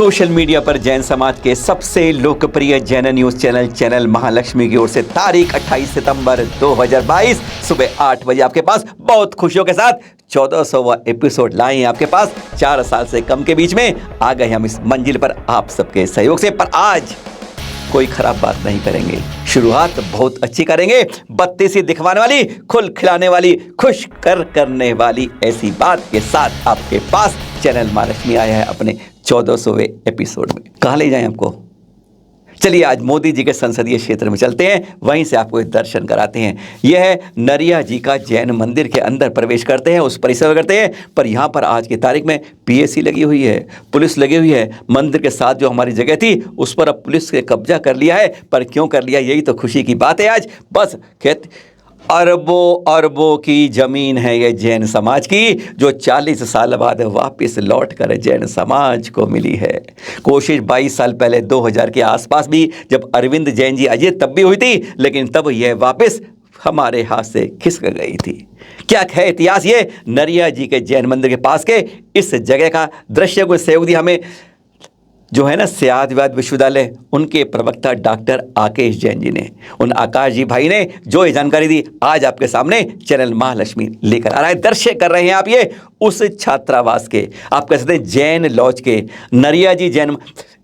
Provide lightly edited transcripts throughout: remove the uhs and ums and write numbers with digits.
Social media पर जैन समाज के सबसे लोकप्रिय जैन न्यूज चैनल महालक्ष्मी की ओर से तारीख 28 सितंबर 2022 सुबह 8 बजे आपके पास बहुत खुशियों के साथ 1400वां एपिसोड लाए हैं आपके पास। 4 साल से कम के बीच में आ गए हम इस मंजिल पर आप सबके सहयोग से। पर आज कोई खराब बात नहीं करेंगे, शुरुआत बहुत अच्छी करेंगे। बत्ती सी दिखवाने वाली, खुल खिलाने वाली, खुश करने वाली ऐसी बात के साथ आपके पास चैनल महालक्ष्मी आया है अपने 1400वें एपिसोड में। कहाँ ले जाएं आपको? चलिए आज मोदी जी के संसदीय क्षेत्र में चलते हैं, वहीं से आपको दर्शन कराते हैं। यह है नरिया जी का जैन मंदिर के अंदर प्रवेश करते हैं, उस परिसर करते हैं। पर यहाँ पर आज की तारीख में पीएसी लगी हुई है, पुलिस लगी हुई है। मंदिर के साथ जो हमारी जगह थी उस पर अब पुलिस ने कब्जा कर लिया है। पर क्यों कर लिया, यही तो खुशी की बात है आज। बस खेत अरबों की जमीन है ये जैन समाज की, जो 40 साल बाद वापस लौट कर जैन समाज को मिली है। कोशिश 22 साल पहले 2000 के आसपास भी जब अरविंद जैन जी अजय तब भी हुई थी, लेकिन तब यह वापस हमारे हाथ से खिसक गई थी। क्या है इतिहास ये नरिया जी के जैन मंदिर के पास के इस जगह का। दृश्य को सहयोग दिया हमें जो है ना सयादवाद विश्वविद्यालय, उनके प्रवक्ता डॉक्टर आकेश जैन जी ने। उन आकाश जी भाई ने जो ये जानकारी दी आज आपके सामने चैनल महालक्ष्मी लेकर आ रहा है। दर्शक कर रहे हैं आप ये उस छात्रावास के, आप कह सकते हैं जैन लॉज के। नरिया जी जैन,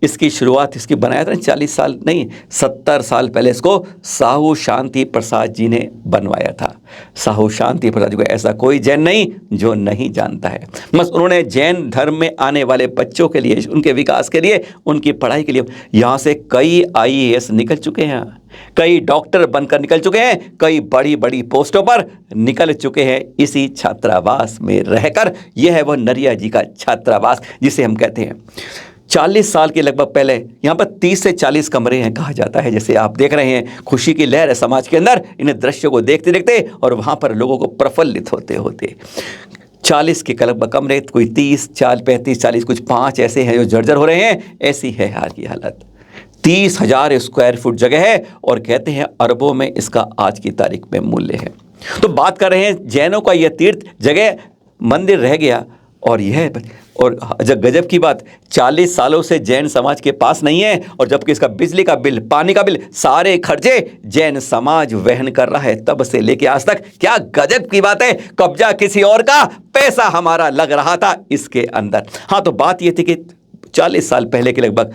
इसकी शुरुआत इसकी बनाया था 40 साल नहीं 70 साल पहले इसको साहू शांति प्रसाद जी ने बनवाया था। साहू शांति प्रसाद जी को ऐसा कोई जैन नहीं जो नहीं जानता है। बस उन्होंने जैन धर्म में आने वाले बच्चों के लिए, उनके विकास के लिए, उनकी पढ़ाई के लिए, यहाँ से कई IAS निकल चुके हैं, कई डॉक्टर बनकर निकल चुके हैं, कई बड़ी बड़ी पोस्टों पर निकल चुके हैं इसी छात्रावास में रहकर। यह है वह नरिया जी का छात्रावास जिसे हम कहते हैं। 40 साल के लगभग पहले यहाँ पर 30 से 40 कमरे हैं कहा जाता है। जैसे आप देख रहे हैं, खुशी की लहर है समाज के अंदर इन दृश्यों को देखते देखते और वहाँ पर लोगों को प्रफुल्लित होते होते। 40 के लगभग कमरे, कोई 30, 40, 35, 40, कुछ 5 ऐसे हैं जो जर्जर हो रहे हैं। ऐसी है हाल की हालत। 30,000 स्क्वायर फुट जगह है और कहते हैं अरबों में इसका आज की तारीख में मूल्य है। तो बात कर रहे हैं जैनों का यह तीर्थ जगह मंदिर रह गया। और यह और जब गजब की बात, 40 सालों से जैन समाज के पास नहीं है, और जबकि इसका बिजली का बिल, पानी का बिल, सारे खर्चे जैन समाज वहन कर रहा है तब से लेके आज तक। क्या गजब की बात है, कब्जा किसी और का, पैसा हमारा लग रहा था इसके अंदर। हाँ, तो बात ये थी कि 40 साल पहले के लगभग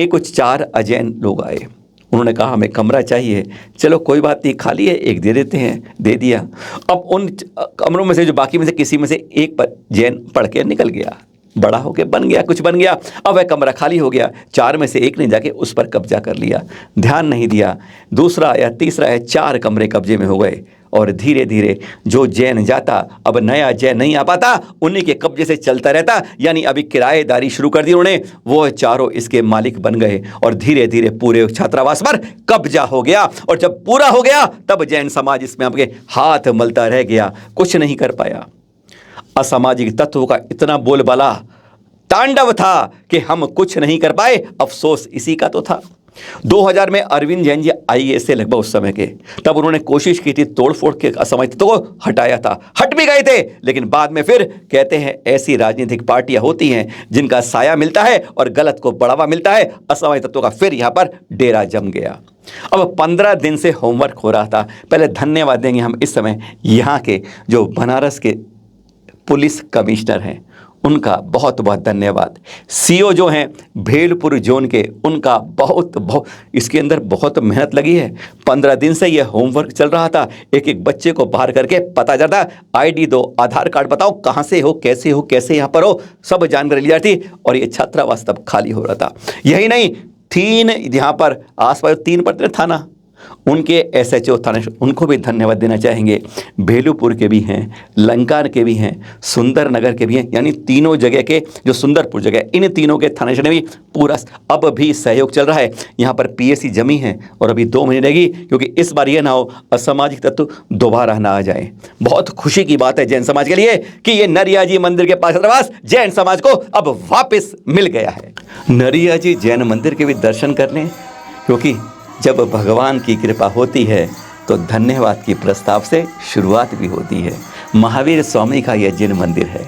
कुछ 4 अजैन लोग आए। उन्होंने कहा हमें कमरा चाहिए। चलो कोई बात नहीं, खाली है, एक दे देते हैं। दे दिया। अब उन कमरों में से जो बाकी में से किसी में से एक पर जैन पढ़ के निकल गया, बड़ा होके बन गया, कुछ बन गया। अब वह कमरा खाली हो गया। 4 में से एक ने जाके उस पर कब्जा कर लिया, ध्यान नहीं दिया। दूसरा आया, तीसरा है, 4 कमरे कब्जे में हो गए। और धीरे धीरे जो जैन जाता, अब नया जैन नहीं आ पाता, उन्हीं के कब्जे से चलता रहता। यानी अभी किराएदारी शुरू कर दी उन्होंने, वो चारों इसके मालिक बन गए और धीरे धीरे पूरे छात्रावास पर कब्जा हो गया। और जब पूरा हो गया तब जैन समाज इसमें आपके हाथ मलता रह गया, कुछ नहीं कर पाया। असामाजिक तत्वों का इतना बोलबाला तांडव था कि हम कुछ नहीं कर पाए। अफसोस इसी का तो था। 2000 में अरविंद जैन जी IAS से लगभग उस समय के, तब उन्होंने कोशिश की थी तोड़फोड़ के असामाजिक तत्वों को हटाया था, हट भी गए थे। लेकिन बाद में फिर कहते हैं ऐसी राजनीतिक पार्टियां होती हैं जिनका साया मिलता है और गलत को बढ़ावा मिलता है। असामाजिक तत्वों का फिर यहाँ पर डेरा जम गया। अब 15 दिन से होमवर्क हो रहा था। पहले धन्यवाद देंगे हम इस समय यहाँ के जो बनारस के पुलिस कमिश्नर हैं, उनका बहुत बहुत धन्यवाद। CO जो हैं भेलपुर जोन के, उनका बहुत इसके अंदर बहुत मेहनत लगी है। 15 दिन से यह होमवर्क चल रहा था। एक एक बच्चे को बाहर करके पता चलता, ID दो, आधार कार्ड बताओ, कहाँ से हो, कैसे यहाँ पर हो, सब जानकारी ली जाती। और ये छात्रावास तब खाली हो रहा था। यही नहीं, 3 यहाँ पर आसपास 3 पड़ते हैं थाना, उनके SHO थाने, उनको भी धन्यवाद देना चाहेंगे। भेलूपुर के भी हैं, लंकार के भी हैं, सुंदर नगर के भी हैं। यानी तीनों जगह के, जो सुंदरपुर जगह, इन तीनों के थाने ने भी पूरा अब भी सहयोग चल रहा है। यहाँ पर PSC जमी है और अभी 2 महीने रहेगी, क्योंकि इस बार यह ना हो असामाजिक तत्व दोबारा ना आ जाए। बहुत खुशी की बात है जैन समाज के लिए कि ये नरिया जी मंदिर के पास छात्रावास जैन समाज को अब वापस मिल गया है। नरिया जी जैन मंदिर के भी दर्शन कर लें, क्योंकि जब भगवान की कृपा होती है तो धन्यवाद की प्रस्ताव से शुरुआत भी होती है। महावीर स्वामी का यह जैन मंदिर है।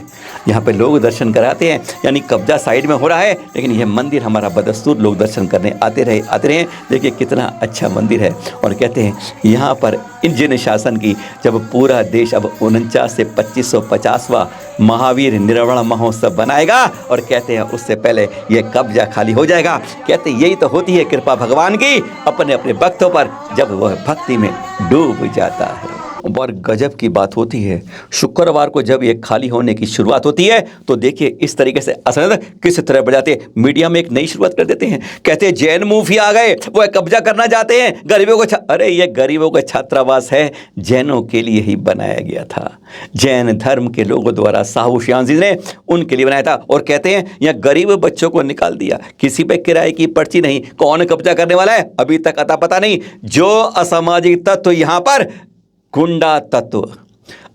यहाँ पे लोग दर्शन कराते हैं, यानी कब्जा साइड में हो रहा है, लेकिन यह मंदिर हमारा बदस्तूर लोग दर्शन करने आते रहे। देखिए कितना अच्छा मंदिर है। और कहते हैं यहाँ पर जिन शासन की जब पूरा देश अब 49 से 2550वां महावीर निर्वाण महोत्सव बनाएगा, और कहते हैं उससे पहले यह कब्जा खाली हो जाएगा। कहते हैं यही तो होती है कृपा भगवान की अपने अपने भक्तों पर, जब वह भक्ति में डूब जाता है। और गजब की बात होती है, शुक्रवार को जब ये खाली होने की शुरुआत होती है तो देखिए इस तरीके से असनद किस तरह बजाते, मीडिया में एक नई शुरुआत कर देते हैं। कहते हैं जैन मूफी आ गए, वो कब्जा करना चाहते हैं गरीबों को। अरे ये गरीबों का छात्रावास है, जैनों के लिए ही बनाया गया था। जैन धर्म के लोगों द्वारा साहू श्याम जी ने उनके लिए बनाया था। और कहते हैं यहाँ गरीब बच्चों को निकाल दिया, किसी पे किराए की पर्ची नहीं। कौन कब्जा करने वाला है अभी तक अता पता नहीं। जो असामाजिक तत्व यहाँ पर, गुंडा तत्व,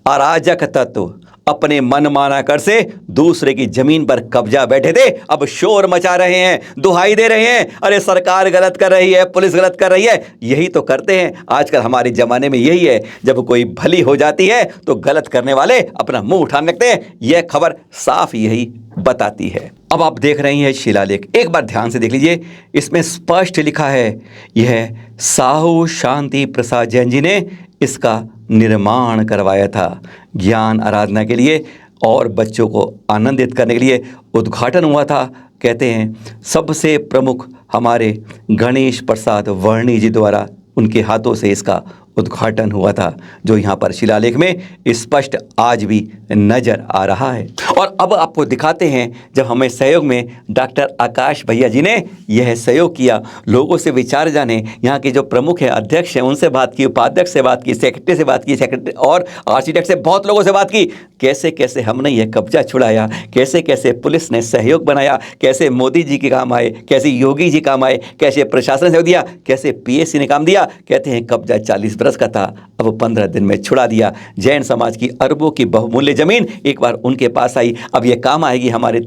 अराजक तत्व, अपने मन माना कर से दूसरे की जमीन पर कब्जा बैठे थे, अब शोर मचा रहे हैं, दुहाई दे रहे हैं, अरे सरकार गलत कर रही है, पुलिस गलत कर रही है। यही तो करते हैं आजकल हमारे ज़माने में, यही है। जब कोई भली हो जाती है तो गलत करने वाले अपना मुंह उठाने लगते हैं। यह खबर साफ यही बताती है। अब आप देख रही हैं शिलालेख, एक बार ध्यान से देख लीजिए, इसमें स्पष्ट लिखा है यह साहू शांति प्रसाद जैन जी ने इसका निर्माण करवाया था। ज्ञान आराधना के लिए और बच्चों को आनंदित करने के लिए उद्घाटन हुआ था। कहते हैं सबसे प्रमुख हमारे गणेश प्रसाद वर्णी जी द्वारा, उनके हाथों से इसका उद्घाटन हुआ था, जो यहाँ पर शिलालेख में स्पष्ट आज भी नजर आ रहा है। और अब आपको दिखाते हैं जब हमें सहयोग में डॉक्टर आकाश भैया जी ने यह सहयोग किया, लोगों से विचार जाने, यहाँ के जो प्रमुख हैं, अध्यक्ष हैं, उनसे बात की, उपाध्यक्ष से बात की, सेक्रेटरी से बात की, सेक्रेटरी और आर्किटेक्ट से बहुत लोगों से बात की। कैसे कैसे हमने यह कब्जा छुड़ाया, कैसे कैसे पुलिस ने सहयोग बनाया, कैसे मोदी जी के काम आए, कैसे योगी जी काम आए, कैसे प्रशासन सहयोग दिया, कैसे पीएससी ने काम दिया। कहते हैं कब्जा 40 बरस का था, अब 15 दिन में छुड़ा दिया। जैन समाज की अरबों की बहुमूल्य जमीन एक बार उनके पास आई, अब ये काम आएगी हमारे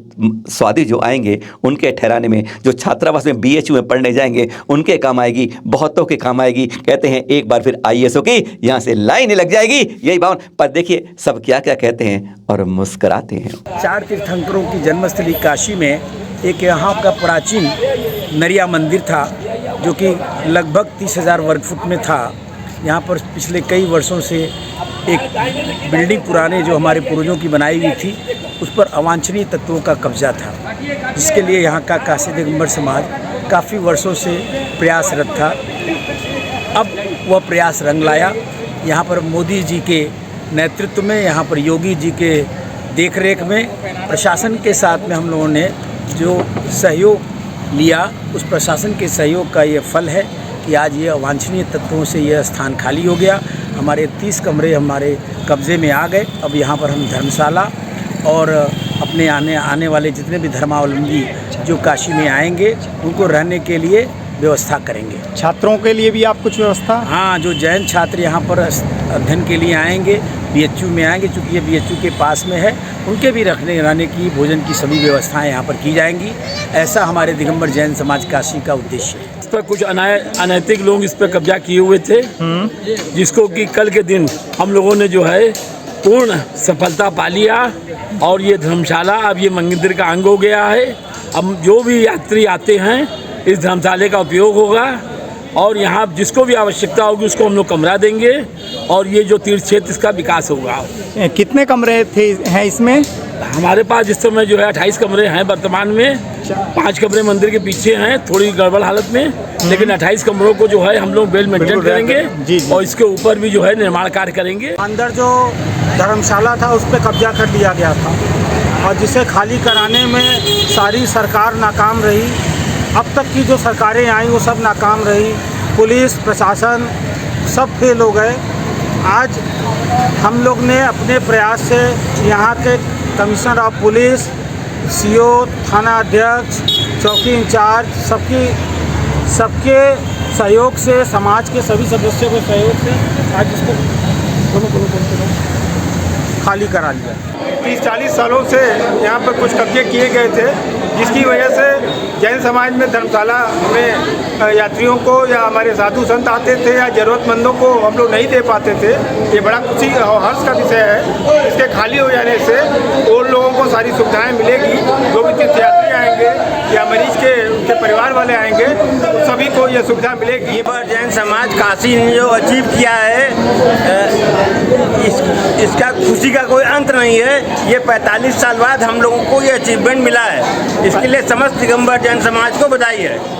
स्वादी जो आएंगे उनके ठहराने में, जो छात्रावास में बीएचयू में पढ़ने जाएंगे उनके काम आएगी, बहुतों के काम आएगी। कहते हैं एक बार फिर आईएसओ की यहाँ से लाइन लग जाएगी, यही भावना। पर देखिए सब क्या क्या कहते हैं और मुस्कुराते हैं। 4 तीर्थंकरों की जन्मस्थली काशी में एक यहाँ का प्राचीन नरिया मंदिर था, जो कि लगभग 30,000 वर्ग फुट में था। यहाँ पर पिछले कई वर्षों से एक बिल्डिंग पुराने जो हमारे पूर्वजों की बनाई हुई थी, उस पर अवांछनीय तत्वों का कब्जा था, जिसके लिए यहाँ का काशी दिगंबर समाज काफ़ी वर्षों से प्रयासरत था। अब वह प्रयास रंग लाया। यहाँ पर मोदी जी के नेतृत्व में, यहाँ पर योगी जी के देखरेख में, प्रशासन के साथ में हम लोगों ने जो सहयोग लिया, उस प्रशासन के सहयोग का ये फल है कि आज ये अवांछनीय तत्वों से यह स्थान खाली हो गया। हमारे 30 कमरे हमारे कब्ज़े में आ गए। अब यहाँ पर हम धर्मशाला और अपने आने वाले जितने भी धर्मावलंबी जो काशी में आएंगे उनको रहने के लिए व्यवस्था करेंगे। छात्रों के लिए भी आप कुछ व्यवस्था? हाँ, जो जैन छात्र यहाँ पर अध्ययन के लिए आएंगे, बीएचयू में आएंगे, चूँकि ये बीएचयू के पास में है, उनके भी रहने की, भोजन की सभी व्यवस्थाएं यहाँ पर की जाएंगी। ऐसा हमारे दिगंबर जैन समाज काशी का उद्देश्य है। इस पर कुछ अनैतिक लोग इस पर कब्जा किए हुए थे, जिसको कि कल के दिन हम लोगों ने जो है पूर्ण सफलता पा लिया, और ये धर्मशाला अब ये मंदिर का अंग हो गया है। अब जो भी यात्री आते हैं इस धर्मशाले का उपयोग होगा, और यहाँ जिसको भी आवश्यकता होगी उसको हम लोग कमरा देंगे, और ये जो तीर्थ क्षेत्र इसका विकास होगा। कितने कमरे हैं इसमें? हमारे पास इस समय जो है 28 कमरे हैं वर्तमान में। 5 कमरे मंदिर के पीछे हैं थोड़ी गड़बड़ हालत में, लेकिन 28 कमरों को जो है हम लोग वेल मेंटेन करेंगे जी। और इसके ऊपर भी जो है निर्माण कार्य करेंगे। अंदर जो धर्मशाला था उस पर कब्जा कर लिया गया था, और जिसे खाली कराने में सारी सरकार नाकाम रही। अब तक की जो सरकारें आई वो सब नाकाम रही, पुलिस प्रशासन सब फेल हो गए। आज हम लोग ने अपने प्रयास से यहाँ के कमिश्नर ऑफ पुलिस, सीओ, थाना अध्यक्ष, चौकी इंचार्ज, सबके सहयोग से, समाज के सभी सदस्यों के सहयोग से आज इसको खाली करा लिया। 30-40 सालों से यहाँ पर कुछ कब्जे किए गए थे, जिसकी वजह से जैन समाज में धर्मशाला में यात्रियों को या हमारे साधु संत आते थे या ज़रूरतमंदों को हम लोग नहीं दे पाते थे। ये बड़ा खुशी और हर्ष का विषय है। इसके खाली हो जाने से उन लोगों को सारी सुविधाएं मिलेगी। जो भी तीर्थयात्री आएंगे या मरीज के उनके परिवार वाले आएंगे उन सभी को ये सुविधा मिलेगी। ये बार जैन समाज काशी ने जो अचीव किया है इसका खुशी का कोई अंत नहीं है। ये 45 साल बाद हम लोगों को ये अचीवमेंट मिला है। इसके लिए समस्त दिगंबर जैन समाज को बधाई है।